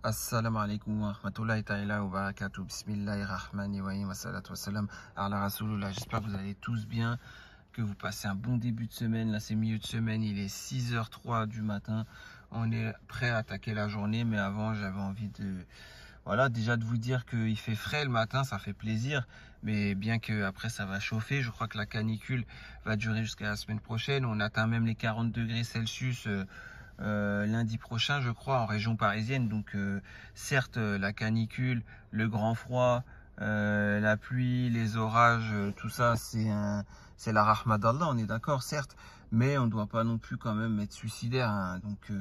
Assalamu alaikum wa rahmatullahi ta'ala wa barakatuh. Bismillahirrahmanirrahim. Wa salatu wa salam ala rasulullah. J'espère que vous allez tous bien, que vous passez un bon début de semaine. Là, c'est milieu de semaine, il est 6h03 du matin. On est prêt à attaquer la journée, mais avant, j'avais envie de... Voilà, déjà de vous dire qu'il fait frais le matin, ça fait plaisir. Mais bien que après ça va chauffer, je crois que la canicule va durer jusqu'à la semaine prochaine. On atteint même les 40 degrés Celsius lundi prochain, je crois, en région parisienne. Donc certes, la canicule, le grand froid, la pluie, les orages, tout ça, c'est la rahma d'Allah, on est d'accord, certes, mais on ne doit pas non plus quand même être suicidaire, hein. Donc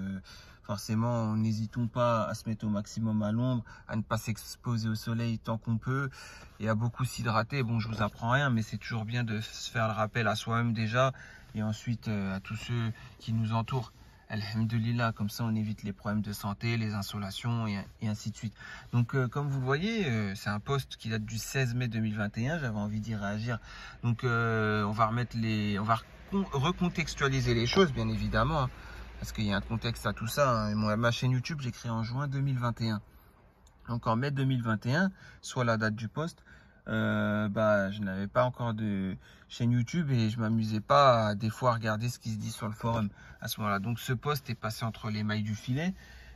forcément, n'hésitons pas à se mettre au maximum à l'ombre, à ne pas s'exposer au soleil tant qu'on peut et à beaucoup s'hydrater. Bon, je vous apprends rien, mais c'est toujours bien de se faire le rappel à soi-même déjà et ensuite à tous ceux qui nous entourent. Alhamdulillah, comme ça on évite les problèmes de santé, les insolations et ainsi de suite. Donc comme vous le voyez, c'est un post qui date du 16 mai 2021, j'avais envie d'y réagir. Donc on va recontextualiser les choses bien évidemment, hein, parce qu'il y a un contexte à tout ça, hein. Moi, ma chaîne YouTube, j'ai créé en juin 2021. Donc en mai 2021, soit la date du post, je n'avais pas encore de chaîne YouTube et je m'amusais pas à des fois regarder ce qui se dit sur le forum à ce moment-là. Donc ce post est passé entre les mailles du filet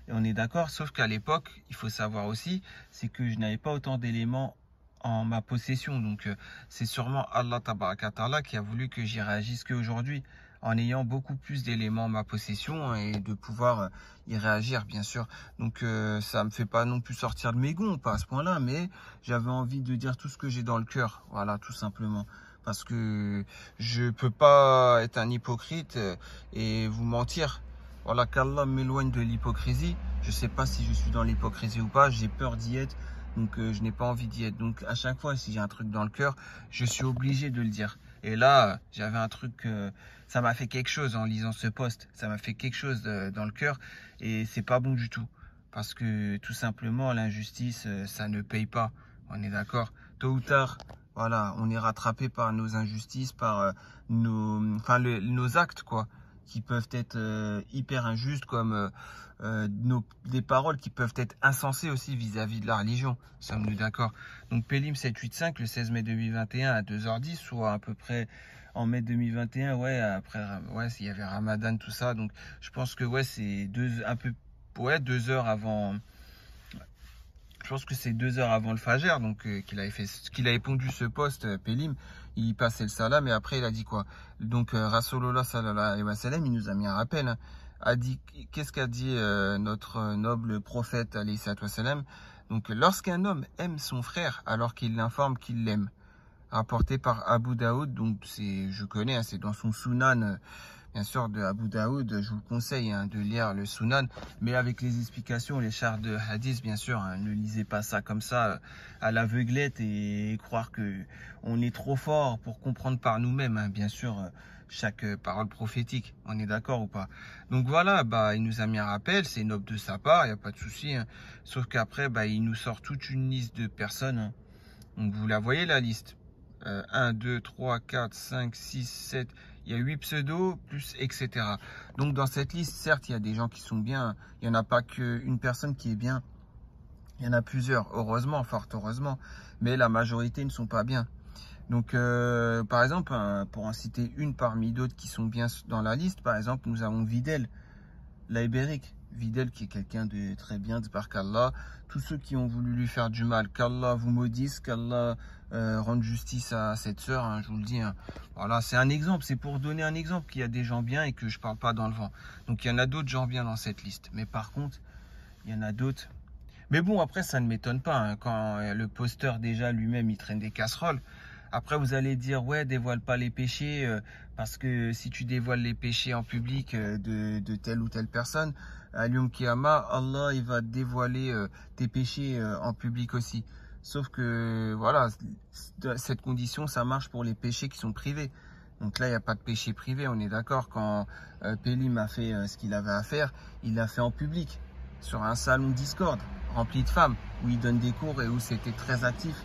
et on est d'accord, sauf qu'à l'époque, il faut savoir aussi, c'est que je n'avais pas autant d'éléments en ma possession. Donc c'est sûrement Allah Tabaraka Ta'ala qui a voulu que j'y réagisse qu'aujourd'hui, en ayant beaucoup plus d'éléments en ma possession et de pouvoir y réagir, bien sûr. Donc ça me fait pas non plus sortir de mes gonds, pas à ce point-là, mais j'avais envie de dire tout ce que j'ai dans le cœur, voilà, tout simplement. Parce que je peux pas être un hypocrite et vous mentir. Voilà, qu'Allah m'éloigne de l'hypocrisie. Je sais pas si je suis dans l'hypocrisie ou pas, j'ai peur d'y être, donc je n'ai pas envie d'y être. Donc à chaque fois, si j'ai un truc dans le cœur, je suis obligé de le dire. Et là, j'avais un truc, ça m'a fait quelque chose en lisant ce post. Ça m'a fait quelque chose dans le cœur et c'est pas bon du tout. Parce que tout simplement, l'injustice, ça ne paye pas. On est d'accord. Tôt ou tard, voilà, on est rattrapé par nos injustices, par nos actes, quoi, qui peuvent être hyper injustes, comme des paroles qui peuvent être insensées aussi vis-à-vis de la religion. Sommes-nous d'accord? Donc Pélim 785, le 16 mai 2021 à 2h10, soit à peu près en mai 2021, ouais, après, ouais, il y avait Ramadan, tout ça. Donc je pense que ouais, c'est 2 heures avant. Je pense que c'est 2 heures avant le Fajr, donc qu'il avait pondu ce post, Pélim. Il passait le salam et après il a dit quoi? Donc Rasulullah sallallahu alayhi wa sallam, il nous a mis un rappel, hein. Qu'est-ce qu'a dit notre noble prophète alayhi wa sallam? Donc lorsqu'un homme aime son frère alors qu'il l'informe qu'il l'aime, rapporté par Abu Daoud, donc je connais, hein, c'est dans son Sunan, bien sûr, de Abu Daoud. Je vous le conseille, hein, de lire le Sunan, mais avec les explications, les chars de hadith, bien sûr, hein. Ne lisez pas ça comme ça à l'aveuglette et croire que on est trop fort pour comprendre par nous-mêmes, hein, bien sûr, chaque parole prophétique. On est d'accord ou pas? Donc voilà, il nous a mis un rappel, c'est noble de sa part, il n'y a pas de souci, hein. Sauf qu'après, il nous sort toute une liste de personnes, hein. Donc vous la voyez, la liste. 1, 2, 3, 4, 5, 6, 7, il y a 8 pseudos, plus etc. Donc dans cette liste, certes, il y a des gens qui sont bien, il n'y en a pas qu'une personne qui est bien, il y en a plusieurs, heureusement, fort heureusement, mais la majorité ne sont pas bien. Donc par exemple, pour en citer une parmi d'autres qui sont bien dans la liste, par exemple, nous avons Videl, l'Ibérique. Videl qui est quelqu'un de très bien, de par qu'Allah. Tous ceux qui ont voulu lui faire du mal, qu'Allah vous maudisse, qu'Allah rende justice à cette sœur, hein, je vous le dis, hein. Voilà, c'est un exemple, c'est pour donner un exemple qu'il y a des gens bien et que je parle pas dans le vent. Donc il y en a d'autres gens bien dans cette liste. Mais par contre, il y en a d'autres. Mais bon, après, ça ne m'étonne pas, hein, quand le posteur déjà lui-même, il traîne des casseroles. Après, vous allez dire, ouais, dévoile pas les péchés, parce que si tu dévoiles les péchés en public de telle ou telle personne, à Yom Kiyama, Allah, il va dévoiler tes péchés en public aussi. Sauf que, voilà, cette condition, ça marche pour les péchés qui sont privés. Donc là, il n'y a pas de péché privé, on est d'accord. Quand Pélim a fait ce qu'il avait à faire, il l'a fait en public, sur un salon Discord, rempli de femmes, où il donne des cours et où c'était très actif.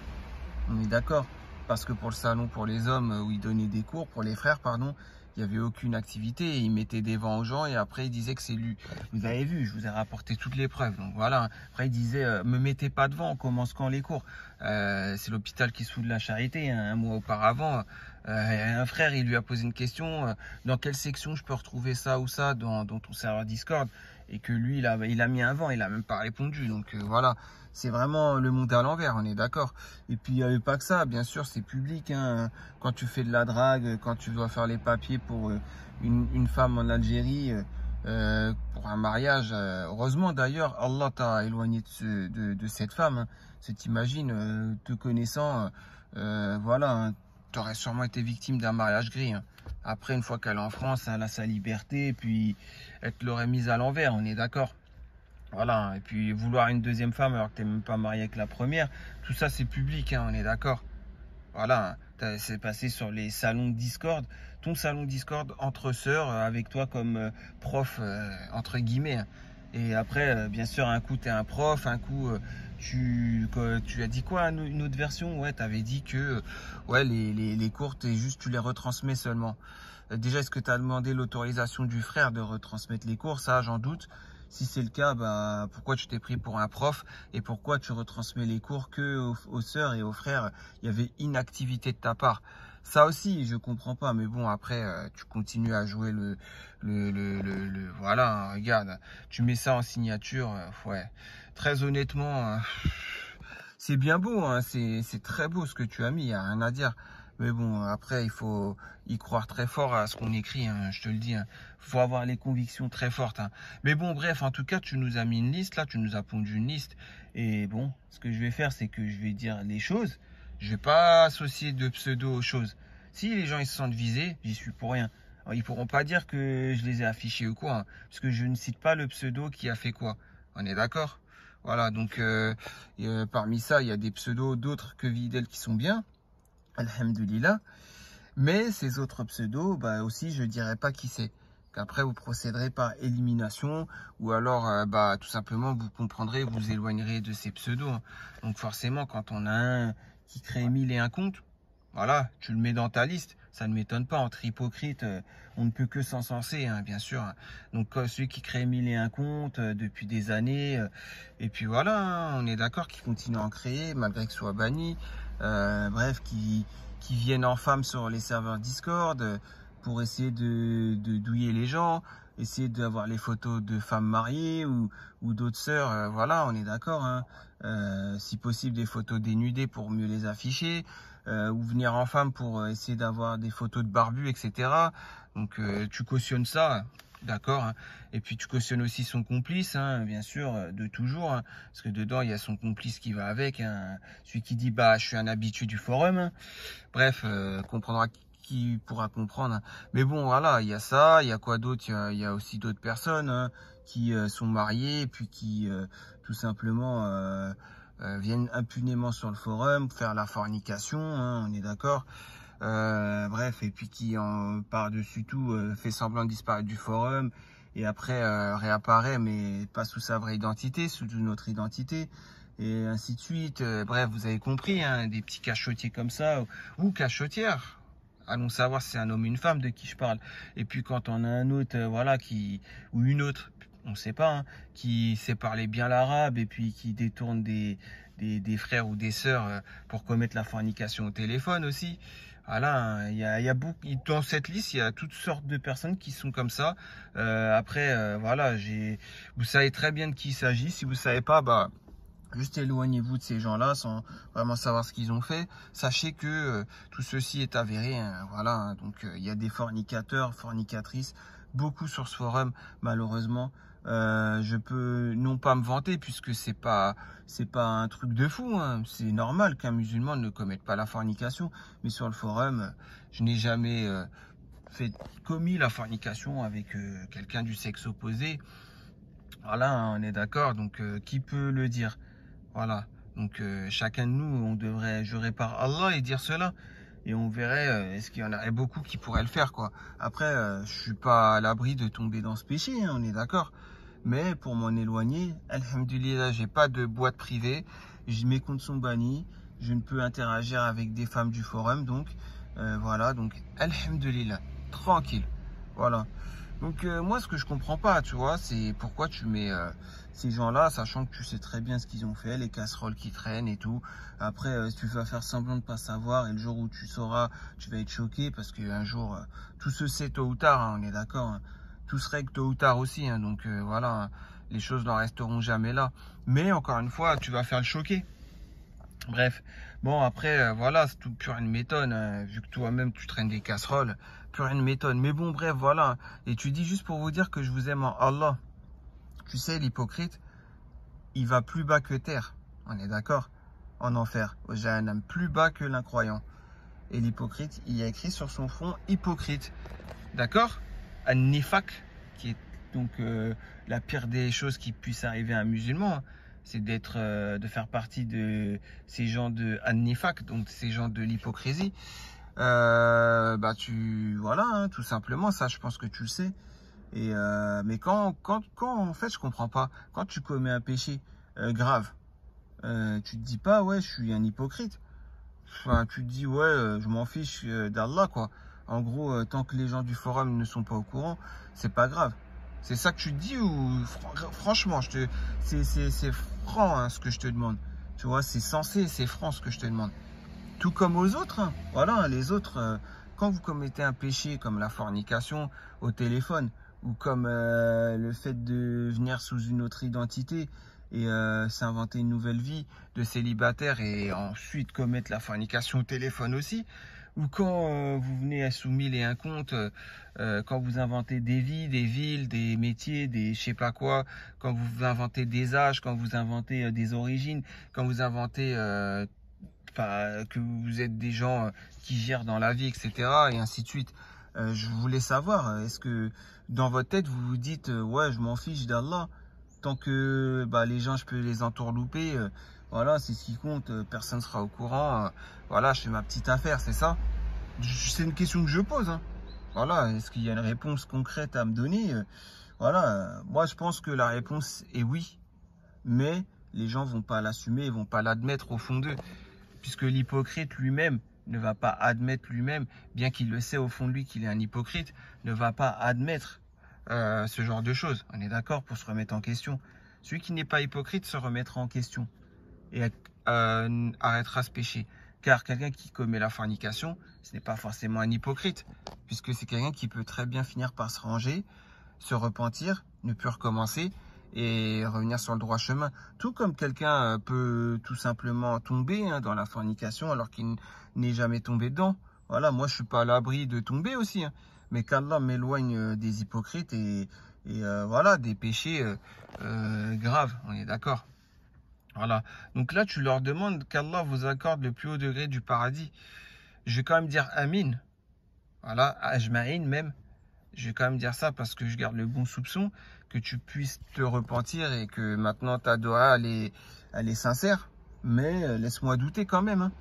On est d'accord. Parce que pour le salon pour les hommes où il donnait des cours, pour les frères, pardon, il il n'y avait aucune activité. Il mettait des vents aux gens et après il disait que c'est lui. Vous avez vu, je vous ai rapporté toutes les preuves. Donc voilà. Après il disait, me mettez pas devant, on commence quand les cours. C'est l'hôpital qui se fout de la charité. Hein. Un mois auparavant, un frère, il lui a posé une question, dans quelle section je peux retrouver ça ou ça dans ton serveur Discord, et que lui, il a mis un vent, il a même pas répondu. Donc voilà, c'est vraiment le monde à l'envers, on est d'accord. Et puis il n'y avait pas que ça, bien sûr, c'est public. Hein. Quand tu fais de la drague, quand tu dois faire les papiers pour une femme en Algérie, pour un mariage, heureusement d'ailleurs, Allah t'a éloigné de cette femme. Hein. T'imagines, te connaissant, voilà, hein, tu aurais sûrement été victime d'un mariage gris. Hein. Après, une fois qu'elle est en France, elle a sa liberté, et puis elle te l'aurait mise à l'envers, on est d'accord. Voilà, et puis vouloir une deuxième femme alors que tu n'es même pas marié avec la première, tout ça c'est public, hein, on est d'accord. Voilà, c'est passé sur les salons de Discord, ton salon Discord entre sœurs, avec toi comme prof, entre guillemets. Hein. Et après, bien sûr, un coup, tu es un prof, un coup, tu as dit quoi, une autre version? Ouais, tu avais dit que ouais, les cours, tu les retransmets seulement. Déjà, est-ce que tu as demandé l'autorisation du frère de retransmettre les cours? Ça, j'en doute. Si c'est le cas, bah, pourquoi tu t'es pris pour un prof et pourquoi tu retransmets les cours que aux sœurs et aux frères? Il y avait inactivité de ta part. Ça aussi, je comprends pas. Mais bon, après, tu continues à jouer voilà, hein, regarde, tu mets ça en signature. Ouais, très honnêtement, c'est bien beau. Hein, c'est très beau ce que tu as mis. Il n'y a rien à dire. Mais bon, après, il faut y croire très fort à ce qu'on écrit, hein, je te le dis. Hein. Faut avoir les convictions très fortes. Hein. Mais bon, bref, en tout cas, tu nous as mis une liste, là, tu nous as pondu une liste. Et bon, ce que je vais faire, c'est que je vais dire les choses. Je vais pas associer de pseudo aux choses. Si les gens ils se sentent visés, j'y suis pour rien. Alors, ils pourront pas dire que je les ai affichés ou quoi, hein, parce que je ne cite pas le pseudo qui a fait quoi. On est d'accord? Voilà, donc parmi ça, il y a des pseudos d'autres que Videl qui sont bien. Alhamdulillah. Mais ces autres pseudos, bah aussi, je dirais pas qui c'est. Qu'après, vous procéderez par élimination ou alors, bah, tout simplement, vous comprendrez, vous éloignerez de ces pseudos. Hein. Donc forcément, quand on a un qui crée 1001 comptes, voilà, tu le mets dans ta liste. Ça ne m'étonne pas, entre hypocrites, on ne peut que s'encenser, hein, bien sûr. Hein. Donc celui qui crée 1001 comptes depuis des années, et puis voilà, hein, on est d'accord qu'il continue à en créer, malgré que soit banni. Bref, qui viennent en femme sur les serveurs Discord pour essayer de douiller les gens, essayer d'avoir les photos de femmes mariées ou d'autres sœurs, voilà, on est d'accord. Hein. Si possible, des photos dénudées pour mieux les afficher, ou venir en femme pour essayer d'avoir des photos de barbus, etc. Donc tu cautionnes ça. D'accord, hein. Et puis tu cautionnes aussi son complice, hein, bien sûr, de toujours, hein, parce que dedans il y a son complice qui va avec, hein, celui qui dit bah je suis un habitué du forum. Hein. Bref, comprendra qui pourra comprendre. Hein. Mais bon, voilà, il y a ça, il y a quoi d'autre? Il y a aussi d'autres personnes hein, qui sont mariées, puis qui tout simplement viennent impunément sur le forum faire la fornication, hein, on est d'accord. Bref, et puis qui en par-dessus tout fait semblant de disparaître du forum et après réapparaît mais pas sous sa vraie identité, sous une autre identité et ainsi de suite. Bref, vous avez compris, hein, des petits cachotiers comme ça ou cachotières. Allons savoir si c'est un homme ou une femme de qui je parle. Et puis quand on a un autre, voilà, ou une autre, on ne sait pas, hein, qui sait parler bien l'arabe et puis qui détourne des frères ou des sœurs pour commettre la fornication au téléphone aussi. Voilà, il y a beaucoup, dans cette liste, il y a toutes sortes de personnes qui sont comme ça. Après, voilà, vous savez très bien de qui il s'agit. Si vous ne savez pas, bah, juste éloignez-vous de ces gens-là sans vraiment savoir ce qu'ils ont fait. Sachez que tout ceci est avéré. Hein, voilà, hein, donc il y a des fornicateurs, fornicatrices, beaucoup sur ce forum, malheureusement. Je peux non pas me vanter puisque c'est pas un truc de fou. Hein. C'est normal qu'un musulman ne commette pas la fornication. Mais sur le forum, je n'ai jamais commis la fornication avec quelqu'un du sexe opposé. Voilà, hein, on est d'accord. Donc qui peut le dire? Voilà. Donc chacun de nous, on devrait jurer par Allah et dire cela. Et on verrait, est-ce qu'il y en aurait beaucoup qui pourraient le faire, quoi. Après, je suis pas à l'abri de tomber dans ce péché, hein, on est d'accord. Mais pour m'en éloigner, alhamdulillah, j'ai pas de boîte privée, mes comptes sont bannis, je ne peux interagir avec des femmes du forum, donc voilà, donc alhamdulillah. tranquille. Voilà. Donc moi, ce que je comprends pas, tu vois, c'est pourquoi tu mets ces gens-là, sachant que tu sais très bien ce qu'ils ont fait, les casseroles qui traînent et tout. Après, tu vas faire semblant de pas savoir, et le jour où tu sauras, tu vas être choqué, parce qu'un jour, tout se sait tôt ou tard, hein, on est d'accord, hein. Tout se règle tôt ou tard aussi, hein, donc voilà, hein, les choses n'en resteront jamais là. Mais encore une fois, tu vas faire le choquer. Bref, bon après, voilà, c'est tout, plus rien ne m'étonne, hein, vu que toi-même tu traînes des casseroles, plus rien ne m'étonne. Mais bon, bref, voilà. Et tu dis juste pour vous dire que je vous aime en Allah. Tu sais, l'hypocrite, il va plus bas que terre. On est d'accord? En enfer, au Jahannam, plus bas que l'incroyant. Et l'hypocrite, il y a écrit sur son front hypocrite. D'accord? An-nifaq, qui est donc la pire des choses qui puisse arriver à un musulman, c'est de faire partie de ces gens de an-nifaq, donc ces gens de l'hypocrisie. Bah voilà, hein, tout simplement, ça, je pense que tu le sais. Et mais quand en fait, je comprends pas. Quand tu commets un péché grave, tu te dis pas, ouais, je suis un hypocrite. Enfin, tu te dis, ouais, je m'en fiche d'Allah, quoi. En gros, tant que les gens du forum ne sont pas au courant, c'est pas grave. C'est ça que tu te dis ou franchement, c'est franc, hein, ce que je te demande. Tu vois, c'est sensé, c'est franc ce que je te demande. Tout comme aux autres, hein. Voilà, hein, les autres, quand vous commettez un péché comme la fornication au téléphone, ou comme le fait de venir sous une autre identité et s'inventer une nouvelle vie de célibataire et ensuite commettre la fornication au téléphone aussi, ou quand vous venez sous mille et un comptes, quand vous inventez des vies, des villes, des métiers, des je sais pas quoi, quand vous inventez des âges, quand vous inventez des origines, quand vous inventez que vous êtes des gens qui gèrent dans la vie, etc. et ainsi de suite. Je voulais savoir, est-ce que dans votre tête, vous vous dites, ouais, je m'en fiche d'Allah, tant que bah, les gens, je peux les entourlouper, voilà, c'est ce qui compte, personne ne sera au courant, voilà, je fais ma petite affaire, c'est ça? C'est une question que je pose, hein. Voilà, est-ce qu'il y a une réponse concrète à me donner? Voilà, moi je pense que la réponse est oui, mais les gens vont pas l'assumer, ils vont pas l'admettre au fond d'eux, puisque l'hypocrite lui-même ne va pas admettre lui-même, bien qu'il le sait au fond de lui qu'il est un hypocrite, ne va pas admettre ce genre de choses. On est d'accord, pour se remettre en question. Celui qui n'est pas hypocrite se remettra en question et arrêtera ce péché. Car quelqu'un qui commet la fornication, ce n'est pas forcément un hypocrite, puisque c'est quelqu'un qui peut très bien finir par se ranger, se repentir, ne plus recommencer et revenir sur le droit chemin. Tout comme quelqu'un peut tout simplement tomber dans la fornication alors qu'il n'est jamais tombé dedans. Voilà, moi je suis pas à l'abri de tomber aussi, hein, mais qu'Allah m'éloigne des hypocrites et voilà, des péchés graves, on est d'accord. Voilà, donc là tu leur demandes qu'Allah vous accorde le plus haut degré du paradis. Je vais quand même dire Amin, voilà, Ajma'in même. Je vais quand même dire ça parce que je garde le bon soupçon que tu puisses te repentir et que maintenant ta doha elle est sincère. Mais laisse-moi douter quand même, hein.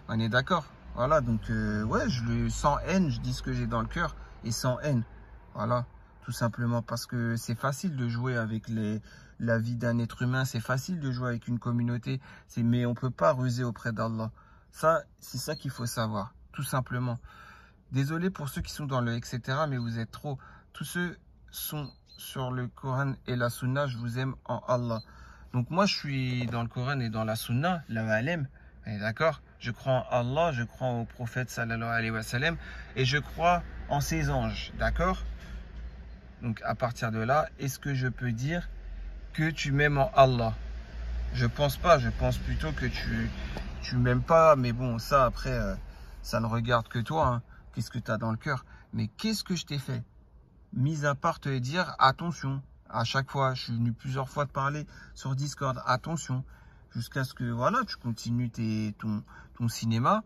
On est d'accord. Voilà, donc ouais, sans haine, je dis ce que j'ai dans le cœur et sans haine. Voilà, tout simplement parce que c'est facile de jouer avec la vie d'un être humain, c'est facile de jouer avec une communauté, mais on ne peut pas ruser auprès d'Allah. Ça, c'est ça qu'il faut savoir, tout simplement. Désolé pour ceux qui sont dans le etc. mais vous êtes trop. Tous ceux sont sur le Coran et la Sunna, je vous aime en Allah. Donc moi, je suis dans le Coran et dans la Sunna, la Alem, d'accord? Je crois en Allah, je crois au prophète sallallahu alayhi wa sallam, et je crois en ses anges, d'accord? Donc à partir de là, est-ce que je peux dire que tu m'aimes en Allah? Je pense pas, je pense plutôt que tu m'aimes pas, mais bon, ça après, ça ne regarde que toi, hein. Qu'est-ce que tu as dans le cœur? Mais qu'est-ce que je t'ai fait? Mis à part te dire attention. À chaque fois, je suis venu plusieurs fois te parler sur Discord, attention. Jusqu'à ce que voilà, tu continues ton cinéma.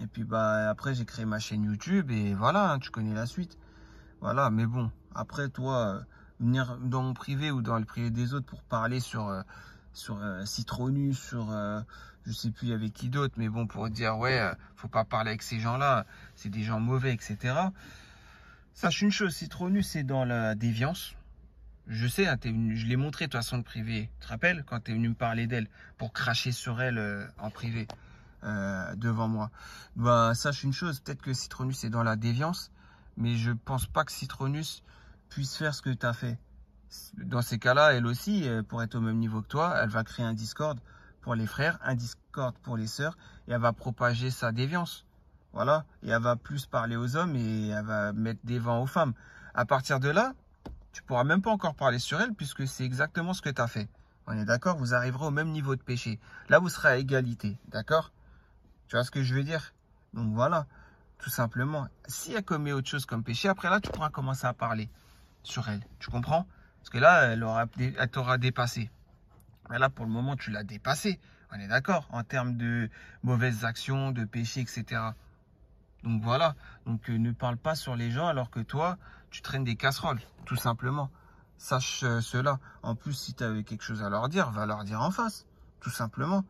Et puis bah après, j'ai créé ma chaîne YouTube et voilà, hein, tu connais la suite. Voilà, mais bon, après toi, venir dans mon privé ou dans le privé des autres pour parler sur Citronus, sur je sais plus avec qui d'autre, mais bon, pour dire ouais, faut pas parler avec ces gens-là, c'est des gens mauvais, etc. Sache une chose, Citronus c'est dans la déviance. Je sais, hein, je l'ai montré de toute façon de privé. Tu te rappelles quand tu es venu me parler d'elle pour cracher sur elle en privé devant moi. Bah sache une chose, peut-être que Citronus est dans la déviance, mais je pense pas que Citronus puisse faire ce que tu as fait. Dans ces cas-là, elle aussi, pour être au même niveau que toi, elle va créer un Discord pour les frères, un Discord pour les sœurs, et elle va propager sa déviance. Voilà, et elle va plus parler aux hommes et elle va mettre des vents aux femmes. À partir de là, tu pourras même pas encore parler sur elle puisque c'est exactement ce que tu as fait. On est d'accord? Vous arriverez au même niveau de péché. Là, vous serez à égalité, d'accord? Tu vois ce que je veux dire? Donc voilà, tout simplement. Si elle commet autre chose comme péché, après là, tu pourras commencer à parler sur elle. Tu comprends? Parce que là, elle t'aura dépassé. Mais là, pour le moment, tu l'as dépassé. On est d'accord? En termes de mauvaises actions, de péché, etc. Donc voilà. Donc ne parle pas sur les gens alors que toi, tu traînes des casseroles, tout simplement. Sache cela. En plus, si tu avais quelque chose à leur dire, va leur dire en face, tout simplement.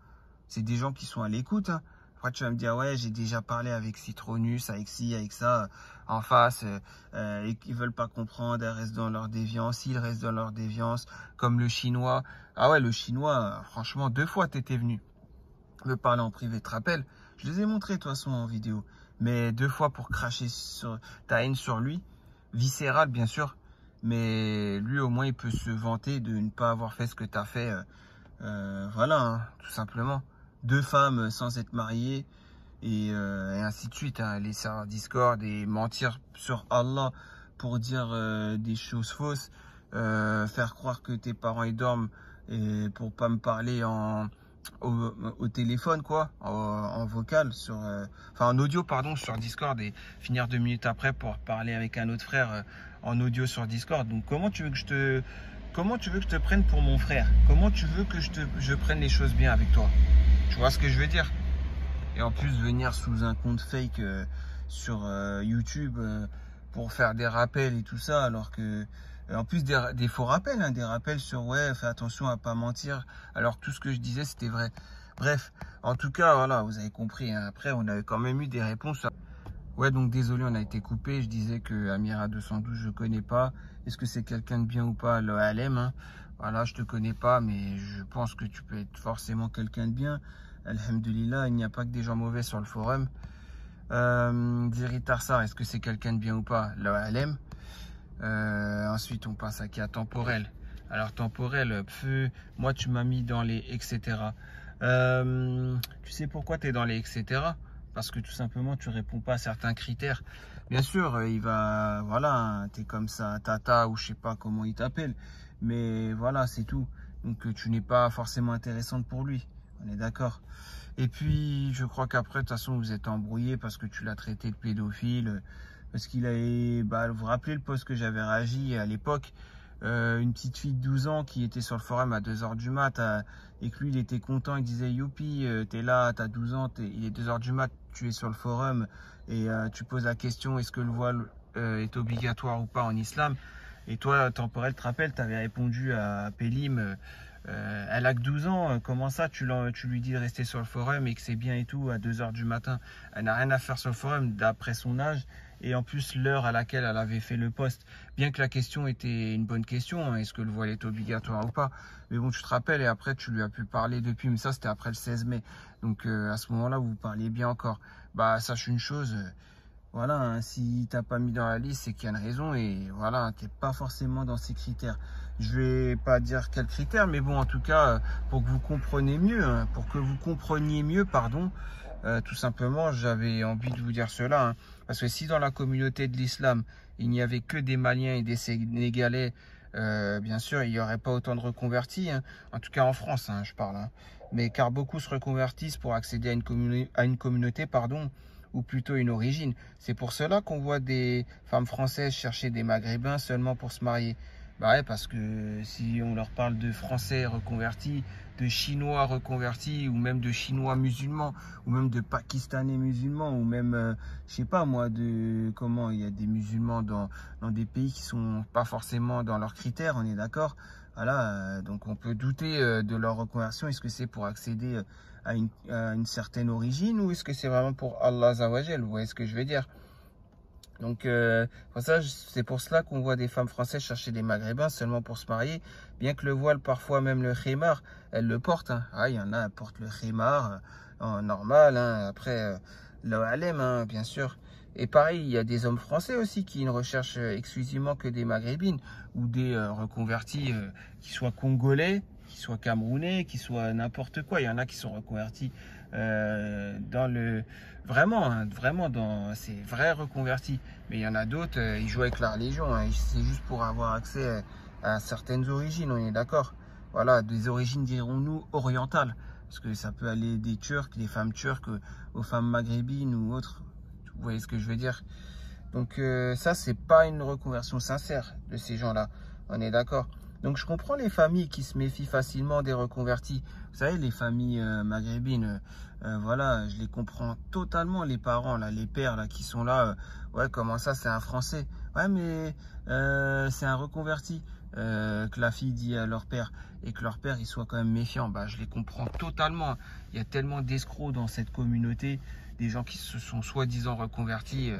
C'est des gens qui sont à l'écoute, hein. Après, tu vas me dire, ouais, j'ai déjà parlé avec Citronus, avec ci, avec ça, en face, et qu'ils veulent pas comprendre, elles restent dans leur déviance, ils restent dans leur déviance, comme le chinois. Ah ouais, le chinois, franchement, 2 fois, tu étais venu me parler en privé, tu te rappelles? Je les ai montrés, de toute façon, en vidéo. Mais 2 fois pour cracher sur ta haine sur lui, viscérale, bien sûr. Mais lui, au moins, il peut se vanter de ne pas avoir fait ce que tu as fait. Voilà, hein, tout simplement. 2 femmes sans être mariées et ainsi de suite. Hein, aller sur Discord et mentir sur Allah pour dire des choses fausses. Faire croire que tes parents ils dorment et pour pas me parler au téléphone, quoi, en vocal, enfin en audio, pardon, sur Discord et finir 2 minutes après pour parler avec un autre frère en audio sur Discord. Donc comment tu veux que je te prenne pour mon frère? Comment tu veux que je prenne les choses bien avec toi? Tu vois ce que je veux dire? Et en plus, venir sous un compte fake sur YouTube pour faire des rappels et tout ça, alors que en plus des faux rappels, hein, des rappels sur ouais, fais attention à pas mentir, alors que tout ce que je disais c'était vrai. Bref, en tout cas, voilà, vous avez compris, hein. Après, on avait quand même eu des réponses. Ouais, donc désolé, on a été coupé. Je disais que Amira 212, je connais pas. Est-ce que c'est quelqu'un de bien ou pas? Le Alem, hein. Voilà, je te connais pas, mais je pense que tu peux être forcément quelqu'un de bien. Alhamdulillah, il n'y a pas que des gens mauvais sur le forum. Ziri Tarsar, est-ce que c'est quelqu'un de bien ou pas? Le Alem. Ensuite, on passe à qui? À Temporel. Alors, Temporel, moi, tu m'as mis dans les etc. Tu sais pourquoi tu es dans les etc? Parce que tout simplement, tu réponds pas à certains critères. Bien sûr, il va, voilà, hein, tu es comme ça, Tata, ou je sais pas comment il t'appelle. Mais voilà, c'est tout. Donc, tu n'es pas forcément intéressante pour lui. On est d'accord. Et puis, je crois qu'après, de toute façon, vous êtes embrouillé parce que tu l'as traité de pédophile. Parce qu'il a, bah, vous vous rappelez le post que j'avais réagi à l'époque, une petite fille de 12 ans qui était sur le forum à 2 h du mat, et que lui, il était content, il disait, youpi, t'es là, t'as 12 ans, il est 2 h du mat, tu es sur le forum, et tu poses la question, est-ce que le voile est obligatoire ou pas en islam? Et toi, Temporel, te rappelles, tu avais répondu à Pélim, elle a que 12 ans, comment ça tu lui dis de rester sur le forum et que c'est bien et tout à 2 h du matin? Elle n'a rien à faire sur le forum d'après son âge et en plus l'heure à laquelle elle avait fait le post. Bien que la question était une bonne question, hein, est-ce que le voile est obligatoire ou pas? Mais bon, tu te rappelles et après tu lui as pu parler depuis, mais ça c'était après le 16 mai. Donc à ce moment-là, vous parliez bien encore. Bah sache une chose, voilà, hein, si t'as pas mis dans la liste, c'est qu'il y a une raison et voilà, t'es pas forcément dans ces critères. Je vais pas dire quels critères, mais bon, en tout cas, pour que vous compreniez mieux, hein, pardon, tout simplement, j'avais envie de vous dire cela, hein, parce que si dans la communauté de l'islam, il n'y avait que des Maliens et des Sénégalais, bien sûr, il n'y aurait pas autant de reconvertis, hein, en tout cas en France, hein, je parle, hein, mais car beaucoup se reconvertissent pour accéder à une communauté, pardon, ou plutôt une origine. C'est pour cela qu'on voit des femmes françaises chercher des Maghrébins seulement pour se marier. Bah ouais, parce que si on leur parle de Français reconvertis, de Chinois reconvertis, ou même de Chinois musulmans, ou même de Pakistanais musulmans, ou même, je sais pas moi, comment il y a des musulmans dans des pays qui sont pas forcément dans leurs critères, on est d'accord? Voilà, donc on peut douter de leur reconversion. Est-ce que c'est pour accéder à une certaine origine ou est-ce que c'est vraiment pour Allah Azawajal? Vous voyez ce que je veux dire? Donc, c'est pour cela qu'on voit des femmes françaises chercher des Maghrébins seulement pour se marier, bien que le voile, parfois même le khimar, elles le portent. Hein. Ah, il y en a, elles portent le khimar normal, hein. Après, le halem, hein, bien sûr. Et pareil, il y a des hommes français aussi qui ne recherchent exclusivement que des maghrébines ou des reconvertis qui soient congolais, qui soient camerounais, qui soient n'importe quoi. Il y en a qui sont reconvertis dans le... Vraiment, hein, vraiment dans... C'est vrai reconvertis. Mais il y en a d'autres, ils jouent avec la religion. Hein, c'est juste pour avoir accès à certaines origines, on est d'accord. Voilà, des origines, dirons-nous, orientales. Parce que ça peut aller des Turcs, des femmes turques, aux femmes maghrébines ou autres. Vous voyez ce que je veux dire? Donc ça, c'est pas une reconversion sincère de ces gens-là. On est d'accord. Donc je comprends les familles qui se méfient facilement des reconvertis. Vous savez, les familles maghrébines, voilà, je les comprends totalement. Les parents, là, les pères là, qui sont là, ouais, comment ça, c'est un Français? Ouais, mais c'est un reconverti. Que la fille dit à leur père et que leur père il soit quand même méfiant, bah, je les comprends totalement. Il y a tellement d'escrocs dans cette communauté, des gens qui se sont soi-disant reconvertis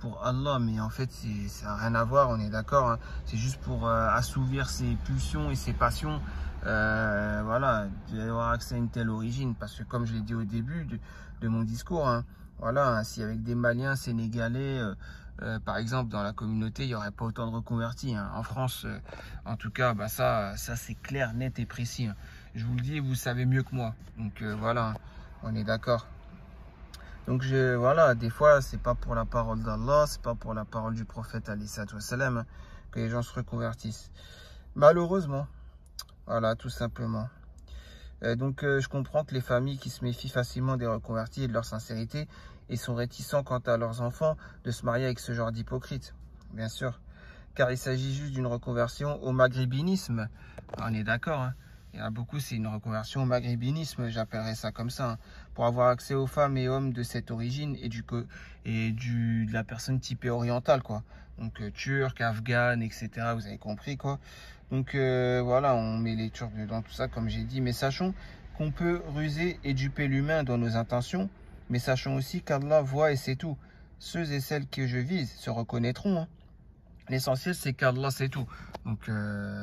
pour Allah, mais en fait ça n'a rien à voir, on est d'accord, hein. C'est juste pour assouvir ses pulsions et ses passions, voilà, d'avoir accès à une telle origine, parce que comme je l'ai dit au début de mon discours, hein, voilà, hein, si avec des Maliens, Sénégalais, par exemple, dans la communauté, il n'y aurait pas autant de reconvertis. Hein. En France, en tout cas, bah ça c'est clair, net et précis. Hein. Je vous le dis, vous savez mieux que moi. Donc voilà, hein, on est d'accord. Donc voilà, des fois, c'est pas pour la parole d'Allah, c'est pas pour la parole du prophète alayhi salatu wassalam, hein, que les gens se reconvertissent. Malheureusement, voilà, tout simplement. Donc je comprends que les familles qui se méfient facilement des reconvertis et de leur sincérité et sont réticents quant à leurs enfants de se marier avec ce genre d'hypocrite, bien sûr, car il s'agit juste d'une reconversion au maghrébinisme. On est d'accord, hein. Il y en a beaucoup, c'est une reconversion au maghrébinisme, j'appellerais ça comme ça, hein, pour avoir accès aux femmes et hommes de cette origine et de la personne typée orientale, quoi. Donc turc, afghane, etc. Vous avez compris, quoi. Donc voilà, on met les Turcs dedans, tout ça, comme j'ai dit. Mais sachons qu'on peut ruser et duper l'humain dans nos intentions. Mais sachons aussi qu'Allah voit et c'est tout. Ceux et celles que je vise se reconnaîtront. Hein. L'essentiel, c'est qu'Allah sait tout. Donc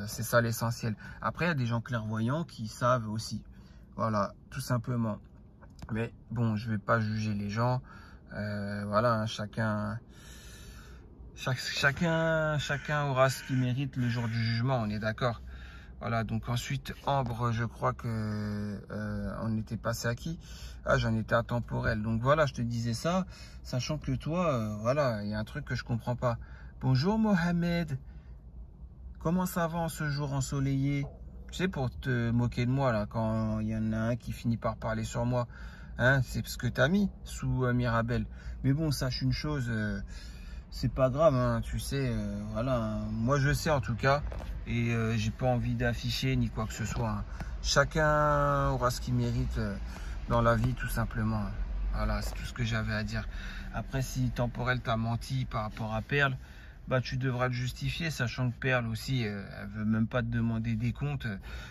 c'est ça l'essentiel. Après, il y a des gens clairvoyants qui savent aussi. Voilà, tout simplement. Mais bon, je ne vais pas juger les gens. Voilà, hein, chacun aura ce qu'il mérite le jour du jugement, on est d'accord. Voilà, donc ensuite, Ambre, je crois que on était passé à qui? Ah, j'en étais à Temporel. Donc voilà, je te disais ça, sachant que toi, voilà, il y a un truc que je comprends pas. Bonjour Mohamed, comment ça va en ce jour ensoleillé? Tu sais, pour te moquer de moi, là, quand il y en a un qui finit par parler sur moi, hein, c'est ce que tu as mis sous Mirabel. Mais bon, sache une chose... c'est pas grave, hein, tu sais, voilà, hein. Moi je sais en tout cas, et j'ai pas envie d'afficher ni quoi que ce soit. Hein. Chacun aura ce qu'il mérite dans la vie, tout simplement. Hein. Voilà, c'est tout ce que j'avais à dire. Après, si Temporel t'a menti par rapport à Perle, bah tu devras le justifier, sachant que Perle aussi, elle veut même pas te demander des comptes.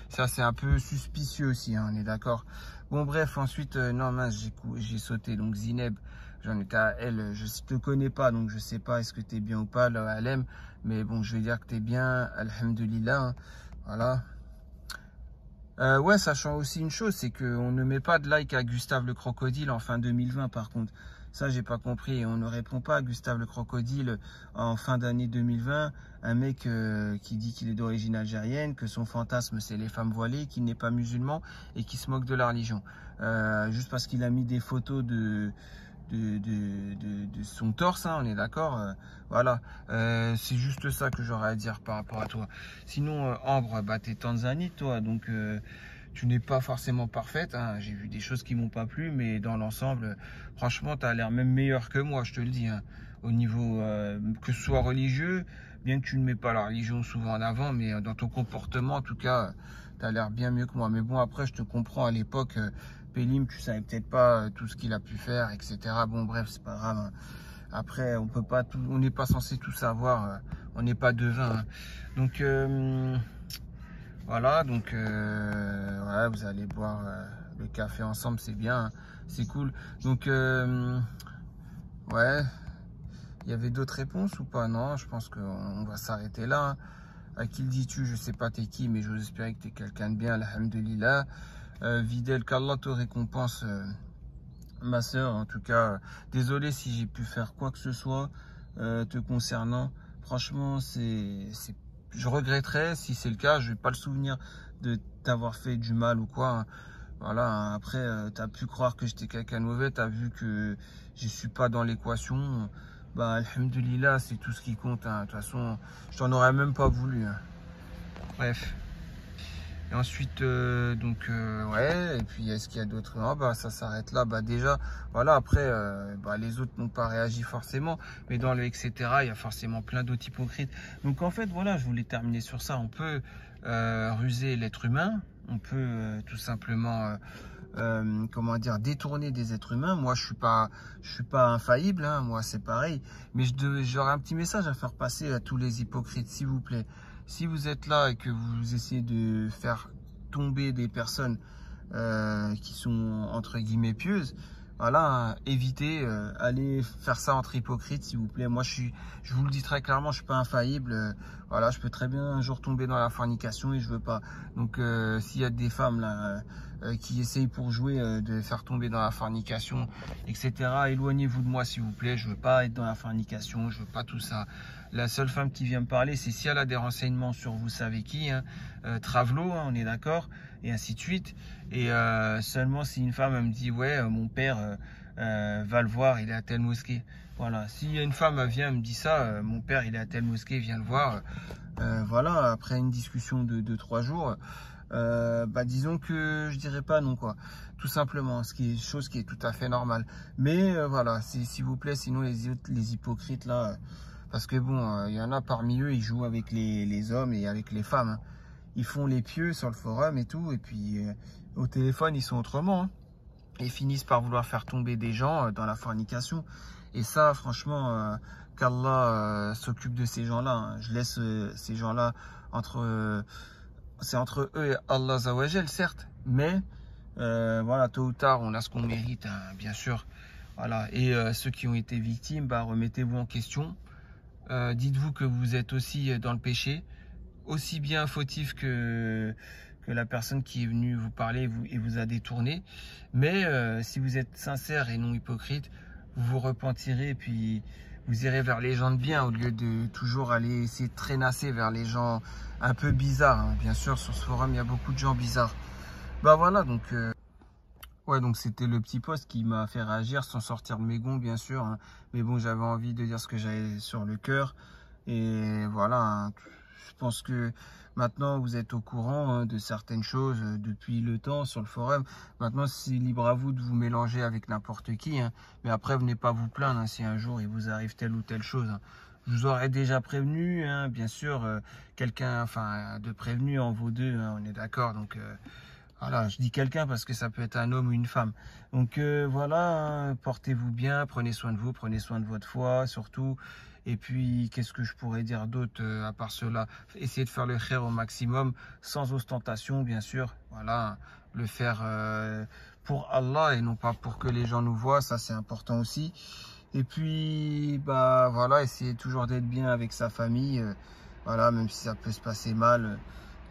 Ça, c'est un peu suspicieux aussi, hein, on est d'accord. Bon, bref, ensuite, non, mince, j'ai sauté, donc Zineb. J'en étais à elle, je ne te connais pas, donc je sais pas est-ce que tu es bien ou pas, là, elle aime. Mais bon, je vais dire que tu es bien, alhamdoulilah. Hein, voilà. Ouais, sachant aussi une chose, c'est qu'on ne met pas de like à Gustave le Crocodile en fin 2020, par contre. Ça, j'ai pas compris. On ne répond pas à Gustave le Crocodile en fin d'année 2020. Un mec qui dit qu'il est d'origine algérienne, que son fantasme, c'est les femmes voilées, qu'il n'est pas musulman et qui se moque de la religion. Juste parce qu'il a mis des photos de son torse, hein, on est d'accord, voilà, c'est juste ça que j'aurais à dire par rapport à toi. Sinon, Ambre, bah, t'es tanzanite, toi, donc tu n'es pas forcément parfaite, hein. J'ai vu des choses qui m'ont pas plu, mais dans l'ensemble, franchement, tu as l'air même meilleur que moi, je te le dis, hein, au niveau, que ce soit religieux, bien que tu ne mets pas la religion souvent en avant, mais dans ton comportement, en tout cas, tu as l'air bien mieux que moi. Mais bon, après, je te comprends, à l'époque, Pélim, tu savais peut-être pas tout ce qu'il a pu faire, etc. Bon, bref, c'est pas grave. Hein. Après, on peut pas tout, on n'est pas censé tout savoir. On n'est pas devin. Hein. Donc voilà, donc ouais, vous allez boire le café ensemble, c'est bien, hein. C'est cool. Donc ouais, il y avait d'autres réponses ou pas? Non, je pense qu'on va s'arrêter là. Hein. À qui le dis-tu? Je sais pas t'es qui, mais j'ose espérer que t'es quelqu'un de bien, alhamdulillah. Videl, qu'Allah te récompense ma soeur. En tout cas, désolé si j'ai pu faire quoi que ce soit te concernant. Franchement, je regretterais si c'est le cas. Je vais pas le souvenir de t'avoir fait du mal ou quoi, hein. Voilà, hein. Après, tu as pu croire que j'étais quelqu'un de mauvais, tu as vu que je suis pas dans l'équation. Bah, alhamdoulilah, c'est tout ce qui compte, hein. De toute façon, je t'en aurais même pas voulu, hein. Bref. Et ensuite, ouais, et puis est-ce qu'il y a d'autres? Ah, bah, ça s'arrête là. Bah, déjà, voilà, après, bah, les autres n'ont pas réagi forcément, mais dans le etc., il y a forcément plein d'autres hypocrites. Donc, en fait, voilà, je voulais terminer sur ça. On peut ruser l'être humain, on peut tout simplement, comment dire, détourner des êtres humains. Moi, je suis pas infaillible, hein. Moi, c'est pareil. Mais j'aurais un petit message à faire passer à tous les hypocrites, s'il vous plaît. Si vous êtes là et que vous essayez de faire tomber des personnes qui sont entre guillemets pieuses, voilà, hein, évitez, allez faire ça entre hypocrites, s'il vous plaît. Moi, je vous le dis très clairement, je suis pas infaillible. Voilà, je peux très bien un jour tomber dans la fornication et je veux pas. Donc, s'il y a des femmes là qui essayent pour jouer de faire tomber dans la fornication, etc., éloignez-vous de moi, s'il vous plaît. Je veux pas être dans la fornication, je veux pas tout ça. La seule femme qui vient me parler, c'est si elle a des renseignements sur vous savez qui, hein, Travelo, hein, on est d'accord, et ainsi de suite. Et seulement si une femme elle me dit, ouais, mon père va le voir, il est à telle mosquée. Voilà, si une femme vient me dit ça, mon père il est à telle mosquée, viens le voir. Voilà, après une discussion de 3 jours, bah disons que je dirais pas non, quoi. Tout simplement, chose qui est tout à fait normale. Mais voilà, s'il vous plaît, sinon les hypocrites là. Parce que bon, il y en a parmi eux, ils jouent avec les hommes et avec les femmes, hein. Ils font les pieux sur le forum et tout. Et puis au téléphone, ils sont autrement, hein. Et finissent par vouloir faire tomber des gens dans la fornication. Et ça, franchement, qu'Allah s'occupe de ces gens-là, hein. Je laisse ces gens-là c'est entre eux et Allah Zawajel, certes. Mais voilà, tôt ou tard, on a ce qu'on mérite, hein, bien sûr. Voilà. Et ceux qui ont été victimes, bah, remettez-vous en question. Dites-vous que vous êtes aussi dans le péché, aussi bien fautif que la personne qui est venue vous parler et vous a détourné. Mais si vous êtes sincère et non hypocrite, vous vous repentirez et puis vous irez vers les gens de bien au lieu de toujours aller essayer de traînasser vers les gens un peu bizarres, hein. Bien sûr, sur ce forum, il y a beaucoup de gens bizarres. Bah voilà, donc... ouais, donc c'était le petit post qui m'a fait réagir sans sortir de mes gonds, bien sûr, hein. Mais bon, j'avais envie de dire ce que j'avais sur le cœur. Et voilà, hein. Je pense que maintenant vous êtes au courant, hein, de certaines choses depuis le temps sur le forum. Maintenant, c'est libre à vous de vous mélanger avec n'importe qui, hein. Mais après, venez pas vous plaindre, hein, si un jour il vous arrive telle ou telle chose, hein. Je vous aurais déjà prévenu, hein, bien sûr, quelqu'un, enfin, de prévenu en vaut deux, hein, on est d'accord. Donc... voilà, je dis quelqu'un parce que ça peut être un homme ou une femme. Donc voilà, hein, portez-vous bien, prenez soin de vous, prenez soin de votre foi surtout. Et puis, qu'est-ce que je pourrais dire d'autre à part cela? Essayez de faire le khair au maximum, sans ostentation, bien sûr. Voilà, le faire pour Allah et non pas pour que les gens nous voient, ça c'est important aussi. Et puis, bah voilà, essayez toujours d'être bien avec sa famille. Voilà, même si ça peut se passer mal.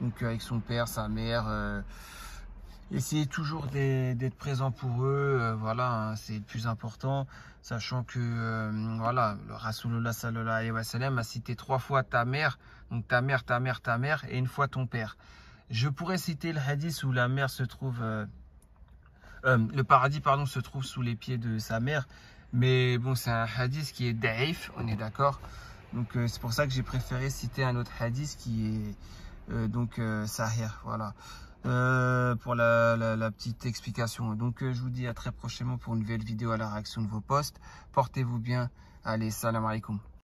Donc avec son père, sa mère... essayez toujours d'être présent pour eux, voilà, hein, c'est le plus important, sachant que voilà, le Rasulullah sallallahu alayhi wa sallam a cité 3 fois ta mère, donc ta mère, ta mère, ta mère, et 1 fois ton père. Je pourrais citer le hadith où la mère se trouve, le paradis, pardon, se trouve sous les pieds de sa mère, mais bon, c'est un hadith qui est daif, on est d'accord. Donc c'est pour ça que j'ai préféré citer un autre hadith qui est sahih, voilà. Pour la petite explication. Donc je vous dis à très prochainement pour une nouvelle vidéo à la réaction de vos posts. Portez-vous bien. Allez, salam alaikum.